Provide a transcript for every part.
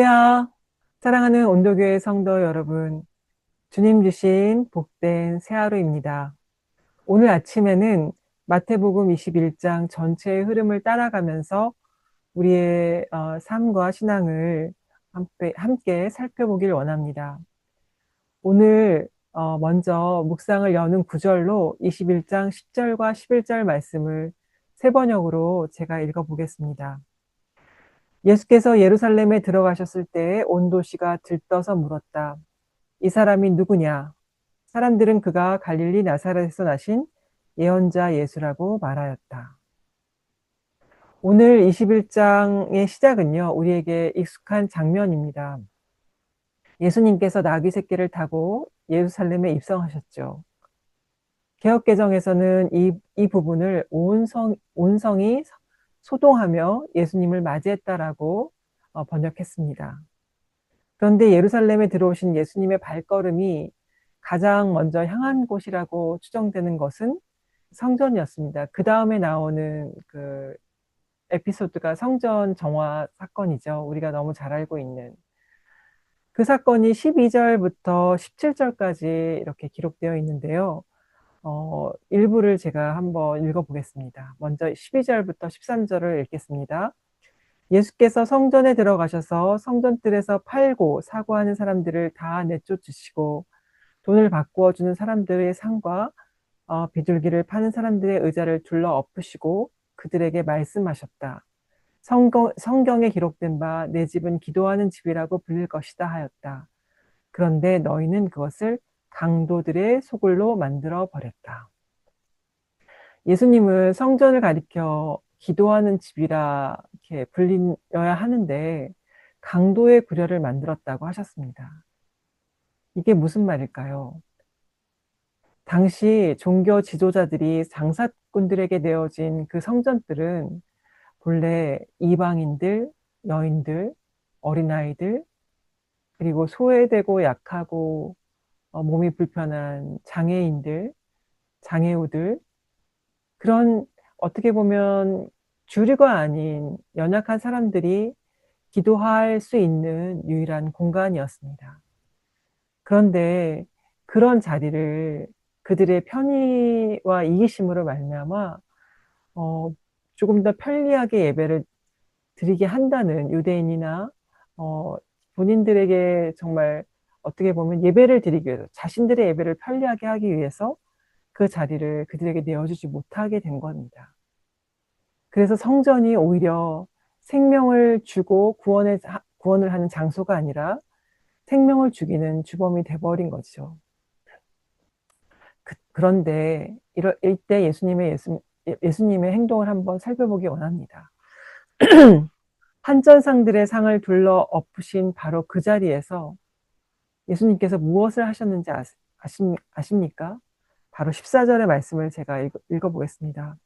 할렐루야! 사랑하는 온도교회 성도 여러분, 주님 주신 복된 새 하루입니다. 오늘 아침에는 마태복음 21장 전체의 흐름을 따라가면서 우리의 삶과 신앙을 함께 살펴보길 원합니다. 오늘 먼저 묵상을 여는 구절로 21장 10절과 11절 말씀을 세 번역으로 제가 읽어보겠습니다. 예수께서 예루살렘에 들어가셨을 때에 온 도시가 들떠서 물었다. 이 사람이 누구냐? 사람들은 그가 갈릴리 나사렛에서 나신 예언자 예수라고 말하였다. 오늘 21장의 시작은요, 우리에게 익숙한 장면입니다. 예수님께서 나귀 새끼를 타고 예루살렘에 입성하셨죠. 개역개정에서는 이 부분을 온 성이 소동하며 예수님을 맞이했다라고 번역했습니다. 그런데 예루살렘에 들어오신 예수님의 발걸음이 가장 먼저 향한 곳이라고 추정되는 것은 성전이었습니다. 그 다음에 나오는 그 에피소드가 성전 정화 사건이죠. 우리가 너무 잘 알고 있는. 그 사건이 12절부터 17절까지 이렇게 기록되어 있는데요. 일부를 제가 한번 읽어보겠습니다. 먼저 12절부터 13절을 읽겠습니다. 예수께서 성전에 들어가셔서 성전뜰에서 팔고 사고하는 사람들을 다 내쫓으시고 돈을 바꾸어 주는 사람들의 상과 비둘기를 파는 사람들의 의자를 둘러 엎으시고 그들에게 말씀하셨다. 성경에 기록된 바 내 집은 기도하는 집이라고 불릴 것이다 하였다. 그런데 너희는 그것을 강도들의 소굴로 만들어 버렸다. 예수님은 성전을 가리켜 기도하는 집이라 이렇게 불리어야 하는데 강도의 구려를 만들었다고 하셨습니다. 이게 무슨 말일까요? 당시 종교 지도자들이 장사꾼들에게 내어진 그 성전들은 본래 이방인들, 여인들, 어린아이들, 그리고 소외되고 약하고 몸이 불편한 장애인들, 장애우들, 그런 어떻게 보면 주류가 아닌 연약한 사람들이 기도할 수 있는 유일한 공간이었습니다. 그런데 그런 자리를 그들의 편의와 이기심으로 말미암아 조금 더 편리하게 예배를 드리게 한다는 유대인이나 어, 본인들에게 정말 어떻게 보면 예배를 드리기 위해서 자신들의 예배를 편리하게 하기 위해서 그 자리를 그들에게 내어주지 못하게 된 겁니다. 그래서 성전이 오히려 생명을 주고 구원을 하는 장소가 아니라 생명을 죽이는 주범이 돼버린 거죠. 그런데 이때 예수님의 행동을 한번 살펴보기 원합니다. 한전상들의 상을 둘러 엎으신 바로 그 자리에서 예수님께서 무엇을 하셨는지 아십니까? 바로 14절의 말씀을 제가 읽어보겠습니다.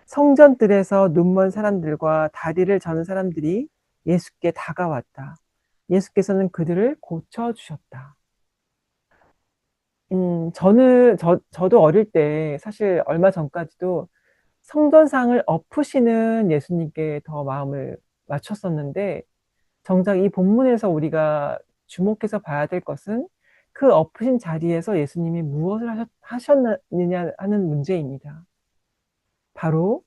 성전들에서 눈먼 사람들과 다리를 저는 사람들이 예수께 다가왔다. 예수께서는 그들을 고쳐주셨다. 저도 어릴 때 사실 얼마 전까지도 성전상을 엎으시는 예수님께 더 마음을 맞췄었는데 정작 이 본문에서 우리가 주목해서 봐야 될 것은 그 엎으신 자리에서 예수님이 무엇을 하셨느냐 하는 문제입니다. 바로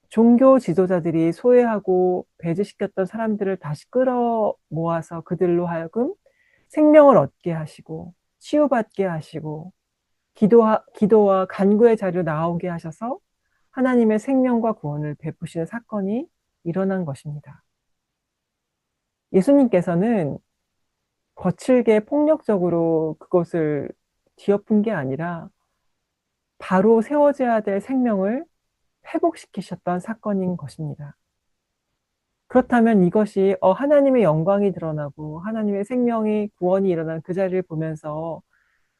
종교 지도자들이 소외하고 배제시켰던 사람들을 다시 끌어 모아서 그들로 하여금 생명을 얻게 하시고 치유받게 하시고 기도와 간구의 자리로 나오게 하셔서 하나님의 생명과 구원을 베푸시는 사건이 일어난 것입니다. 예수님께서는 거칠게 폭력적으로 그것을 뒤엎은 게 아니라 바로 세워져야 될 생명을 회복시키셨던 사건인 것입니다. 그렇다면 이것이 하나님의 영광이 드러나고 하나님의 생명이 구원이 일어난 그 자리를 보면서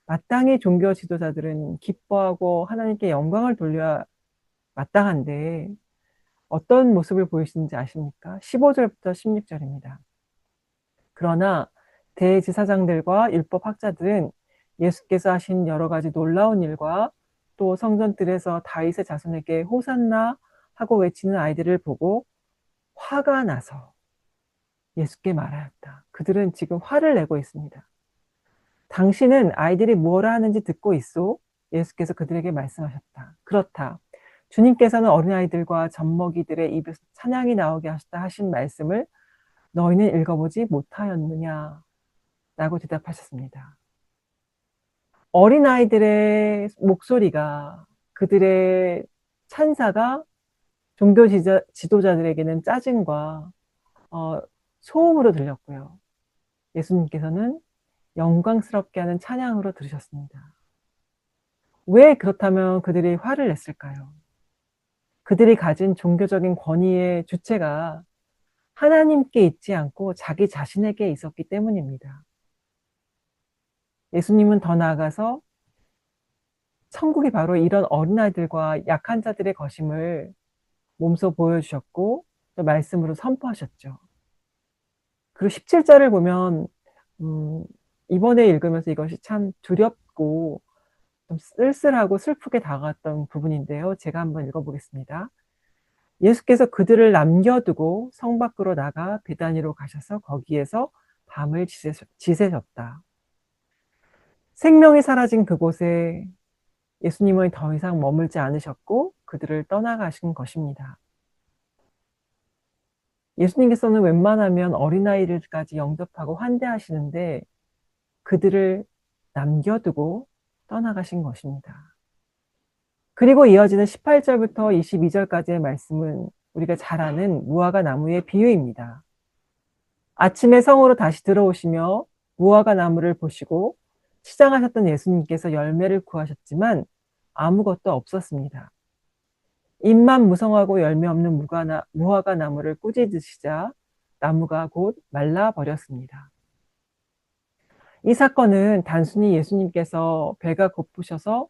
마땅히 종교 지도자들은 기뻐하고 하나님께 영광을 돌려야 마땅한데 어떤 모습을 보이시는지 아십니까? 15절부터 16절입니다. 그러나 대제사장들과 율법학자들은 예수께서 하신 여러 가지 놀라운 일과 또 성전들에서 다윗의 자손에게 호산나 하고 외치는 아이들을 보고 화가 나서 예수께 말하였다. 그들은 지금 화를 내고 있습니다. 당신은 아이들이 뭐라 하는지 듣고 있소? 예수께서 그들에게 말씀하셨다. 그렇다. 주님께서는 어린아이들과 젖먹이들의 입에서 찬양이 나오게 하셨다 하신 말씀을 너희는 읽어보지 못하였느냐? 라고 대답하셨습니다. 어린아이들의 목소리가, 그들의 찬사가 종교 지도자들에게는 짜증과 소음으로 들렸고요. 예수님께서는 영광스럽게 하는 찬양으로 들으셨습니다. 왜 그렇다면 그들이 화를 냈을까요? 그들이 가진 종교적인 권위의 주체가 하나님께 있지 않고 자기 자신에게 있었기 때문입니다. 예수님은 더 나아가서 천국이 바로 이런 어린아이들과 약한 자들의 것임을 몸소 보여주셨고 또 말씀으로 선포하셨죠. 그리고 17절을 보면 이번에 읽으면서 이것이 참 두렵고 좀 쓸쓸하고 슬프게 다가왔던 부분인데요. 제가 한번 읽어보겠습니다. 예수께서 그들을 남겨두고 성 밖으로 나가 베다니로 가셔서 거기에서 밤을 지새셨다. 생명이 사라진 그곳에 예수님은 더 이상 머물지 않으셨고 그들을 떠나가신 것입니다. 예수님께서는 웬만하면 어린아이들까지 영접하고 환대하시는데 그들을 남겨두고 떠나가신 것입니다. 그리고 이어지는 18절부터 22절까지의 말씀은 우리가 잘 아는 무화과 나무의 비유입니다. 아침에 성으로 다시 들어오시며 무화과 나무를 보시고 시장하셨던 예수님께서 열매를 구하셨지만 아무것도 없었습니다. 잎만 무성하고 열매 없는 무화과 나무를 꾸짖으시자 나무가 곧 말라버렸습니다. 이 사건은 단순히 예수님께서 배가 고프셔서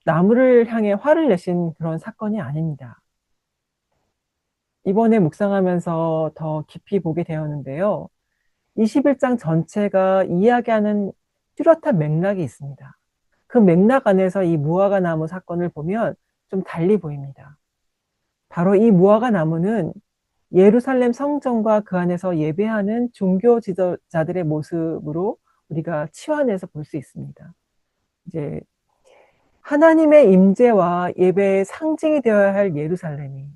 나무를 향해 화를 내신 그런 사건이 아닙니다. 이번에 묵상하면서 더 깊이 보게 되었는데요. 21장 전체가 이야기하는 뚜렷한 맥락이 있습니다. 그 맥락 안에서 이 무화과 나무 사건을 보면 좀 달리 보입니다. 바로 이 무화과 나무는 예루살렘 성전과 그 안에서 예배하는 종교 지도자들의 모습으로 우리가 치환해서 볼 수 있습니다. 이제 하나님의 임재와 예배의 상징이 되어야 할 예루살렘이,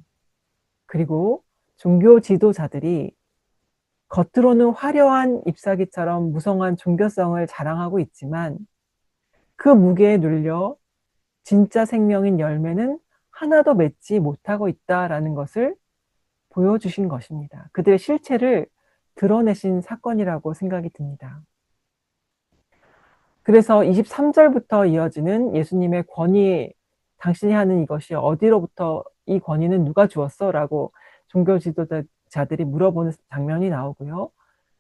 그리고 종교 지도자들이 겉으로는 화려한 잎사귀처럼 무성한 종교성을 자랑하고 있지만 그 무게에 눌려 진짜 생명인 열매는 하나도 맺지 못하고 있다라는 것을 보여주신 것입니다. 그들의 실체를 드러내신 사건이라고 생각이 듭니다. 그래서 23절부터 이어지는 예수님의 권위, 당신이 하는 이것이 어디로부터 이 권위는 누가 주었어? 라고 종교 지도자들이 물어보는 장면이 나오고요.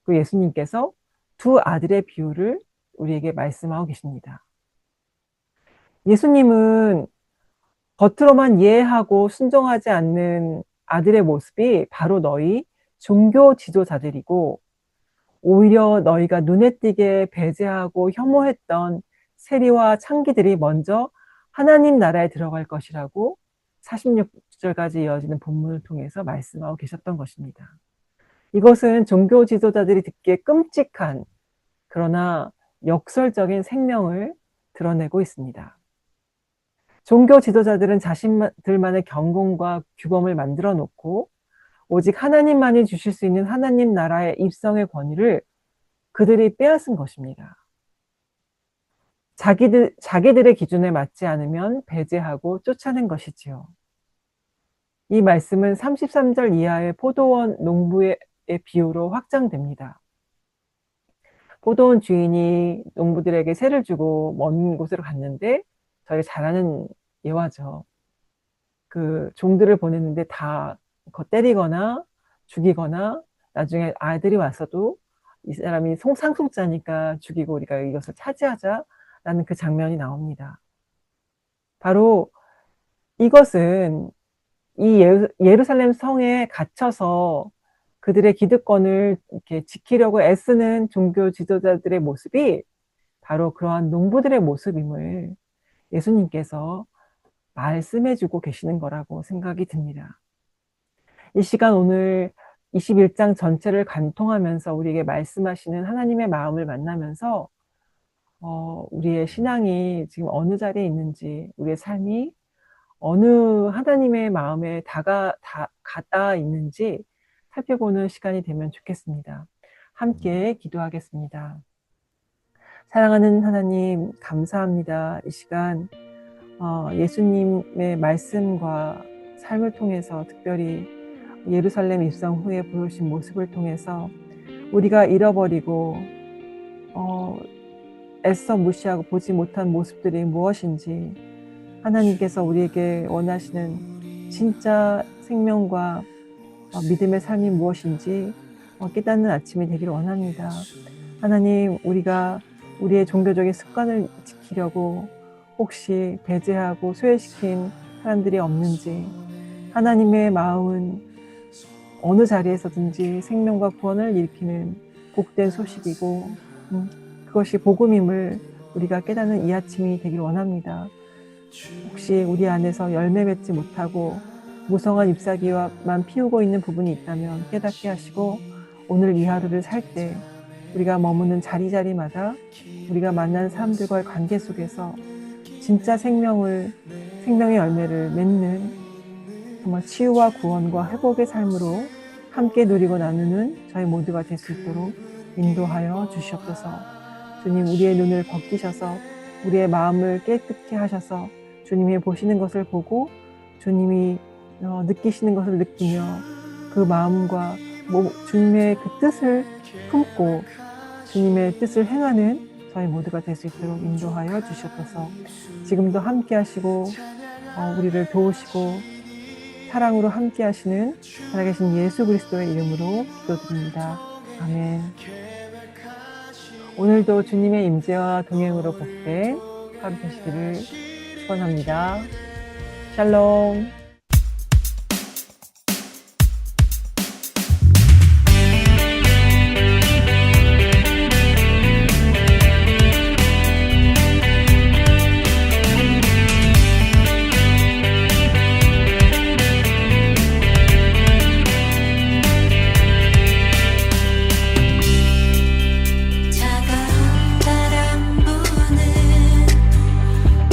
그 예수님께서 두 아들의 비유를 우리에게 말씀하고 계십니다. 예수님은 겉으로만 이해하고 순종하지 않는 아들의 모습이 바로 너희 종교 지도자들이고, 오히려 너희가 눈에 띄게 배제하고 혐오했던 세리와 창기들이 먼저 하나님 나라에 들어갈 것이라고 46절까지 이어지는 본문을 통해서 말씀하고 계셨던 것입니다. 이것은 종교 지도자들이 듣기에 끔찍한, 그러나 역설적인 생명을 드러내고 있습니다. 종교 지도자들은 자신들만의 경공과 규범을 만들어 놓고 오직 하나님만이 주실 수 있는 하나님 나라의 입성의 권위를 그들이 빼앗은 것입니다. 자기들의 기준에 맞지 않으면 배제하고 쫓아낸 것이지요. 이 말씀은 33절 이하의 포도원 농부의 비유로 확장됩니다. 포도원 주인이 농부들에게 세를 주고 먼 곳으로 갔는데, 저희가 잘 아는 예화죠. 그 종들을 보냈는데 다 때리거나 죽이거나 나중에 아이들이 왔어도 이 사람이 상속자니까 죽이고 우리가 이것을 차지하자라는 그 장면이 나옵니다. 바로 이것은 이 예루살렘 성에 갇혀서 그들의 기득권을 이렇게 지키려고 애쓰는 종교 지도자들의 모습이 바로 그러한 농부들의 모습임을 예수님께서 말씀해주고 계시는 거라고 생각이 듭니다. 이 시간 오늘 21장 전체를 관통하면서 우리에게 말씀하시는 하나님의 마음을 만나면서 우리의 신앙이 지금 어느 자리에 있는지, 우리의 삶이 어느 하나님의 마음에 가다 있는지 살펴보는 시간이 되면 좋겠습니다. 함께 기도하겠습니다. 사랑하는 하나님, 감사합니다. 이 시간 예수님의 말씀과 삶을 통해서, 특별히 예루살렘 입성 후에 보여주신 모습을 통해서 우리가 잃어버리고 애써 무시하고 보지 못한 모습들이 무엇인지, 하나님께서 우리에게 원하시는 진짜 생명과 믿음의 삶이 무엇인지 깨닫는 아침이 되기를 원합니다. 하나님, 우리가 우리의 종교적인 습관을 지키려고 혹시 배제하고 소외시킨 사람들이 없는지, 하나님의 마음은 어느 자리에서든지 생명과 구원을 일으키는 복된 소식이고 그것이 복음임을 우리가 깨닫는 이 아침이 되기를 원합니다. 혹시 우리 안에서 열매 맺지 못하고 무성한 잎사귀만 피우고 있는 부분이 있다면 깨닫게 하시고, 오늘 이 하루를 살 때 우리가 머무는 자리자리마다 우리가 만난 사람들과의 관계 속에서 진짜 생명의 열매를 맺는 정말 치유와 구원과 회복의 삶으로 함께 누리고 나누는 저희 모두가 될 수 있도록 인도하여 주시옵소서. 주님, 우리의 눈을 벗기셔서 우리의 마음을 깨끗게 하셔서 주님이 보시는 것을 보고 주님이 느끼시는 것을 느끼며 그 마음과 주님의 그 뜻을 품고 주님의 뜻을 행하는 저희 모두가 될 수 있도록 인도하여 주시옵소서. 지금도 함께 하시고 우리를 도우시고 사랑으로 함께 하시는 살아계신 예수 그리스도의 이름으로 기도드립니다. 아멘. 오늘도 주님의 임재와 동행으로 복된 하루 되시기를 축원합니다. 샬롬.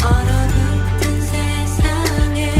얼어붙은 세상에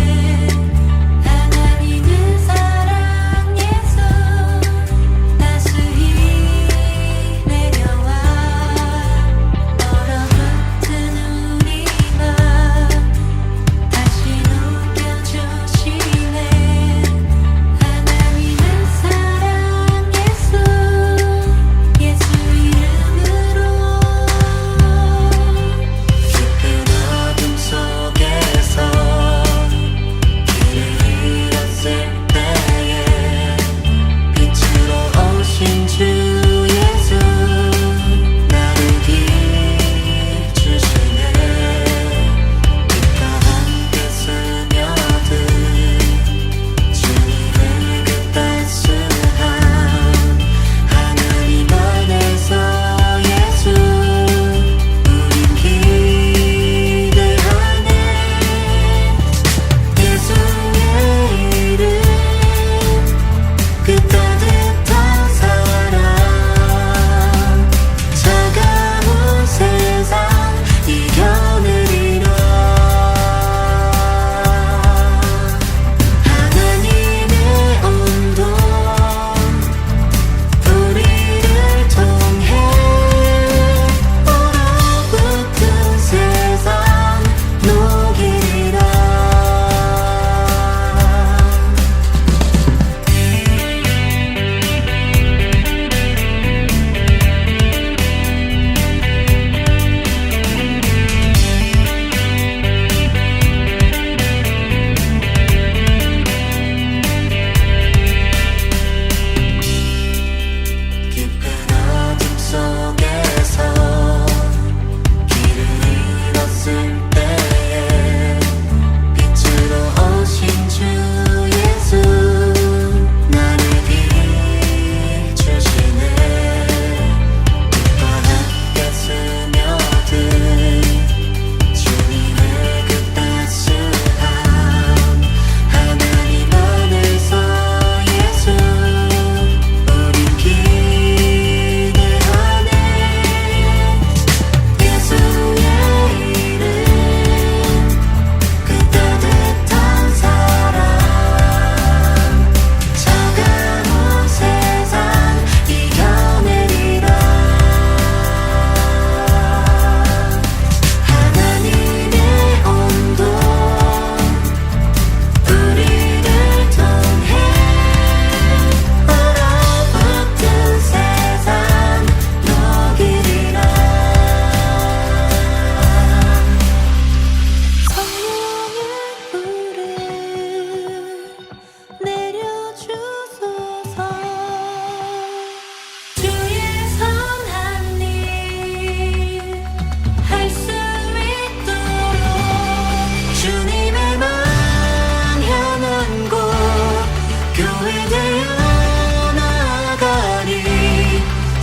너에 대하여 나아가니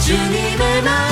주님의 말